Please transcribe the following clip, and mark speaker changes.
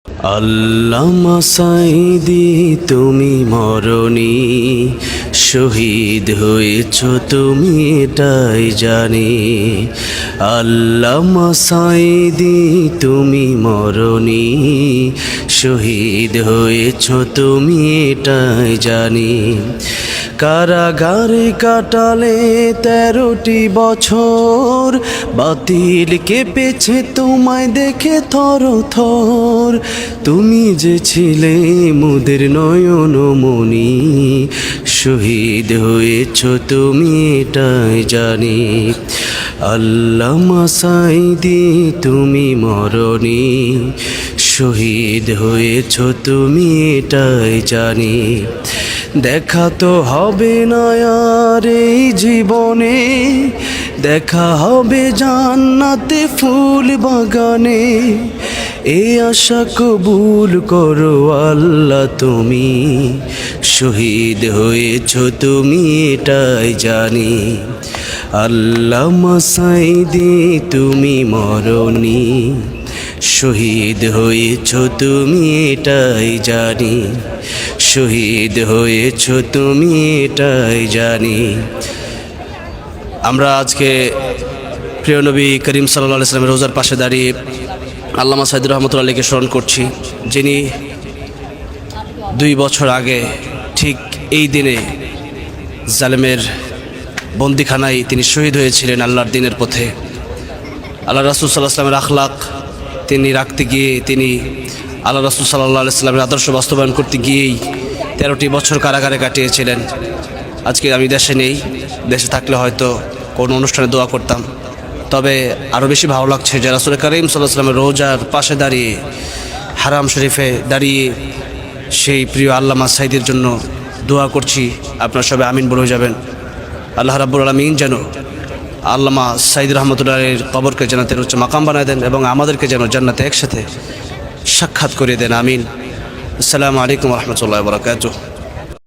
Speaker 1: আল্লামা সাঈদী তুমি মরণী, শহীদ হয়েছ তুমি এটাই জানি। আল্লামা সাঈদী তুমি মরণী, শহীদ হয়েছ তুমি এটাই জানি। কারাগারে কাটালে 13টি বছর, বাতিল কেঁপেছে তোমায় দেখে থর থর। তুমি যে ছিলে মোদের নয়নমণি, শহীদ হয়েছ তুমি এটাই জানি। আল্লামা সাঈদী তুমি মরণী, শহীদ হয়েছ তুমি এটাই জানি। দেখা তো হবে না আর এই জীবনে, দেখা হবে জান্নাতে ফুল বাগানে। এ আশা কবুল করো আল্লাহ তুমি, শহীদ হয়েছ তুমি এটাই জানি। আল্লামা সাঈদী তুমি মরণী, শহীদ হয়েছ তুমি এটাই জানি। শহীদ হয়েছ তুমি এটাই জানি। আমরা আজকে প্রিয় নবী করিম সাল্লাল্লাহু আলাইহি ওয়াসাল্লামের রোজার পাশে দাঁড়িয়ে আল্লামা সাঈদী রহমতুল্লাহ আলাইহিকে স্মরণ করছি, যিনি 2 বছর আগে ঠিক এই দিনে জালেমের বন্দিখানায় তিনি শহীদ হয়েছিলেন আল্লাহর দিনের পথে। আল্লাহ রাসূল সাল্লাল্লাহু আলাইহি ওয়াসাল্লামের আখলাক তিনি রাখতে গিয়ে, তিনি আল্লাহ রাসূল সাল্লাল্লাহু আলাইহি ওয়াসাল্লামের আদর্শ বাস্তবায়ন করতে গিয়েই 13টি বছর কারাগারে কাটিয়েছিলেন। আজকে আমি দেশে নেই, দেশে থাকলে হয়তো কোনো অনুষ্ঠানে দোয়া করতাম। তবে আরও বেশি ভালো লাগছে যে রাসূল করিম সাল্লাল্লাহু আলাইহি ওয়াসাল্লামের রোজার পাশে দাঁড়িয়ে, হারাম শরীফে দাঁড়িয়ে সেই প্রিয় আল্লামা সাঈদীর জন্য দোয়া করছি। আপনারা সবাই আমিন বলে যাবেন। আল্লাহ রাব্বুল আলামিন যেন আল্লামা সাঈদী রহমতুল্লাহর কবরকে জান্নাতের উচ্চ মাকাম বানায় দেন এবং আমাদেরকে যেন জান্নাতে একসাথে সাক্ষাৎ করে দেন। আমিন। আসসালামু আলাইকুম ওয়া রাহমাতুল্লাহি ওয়া বারাকাতুহু।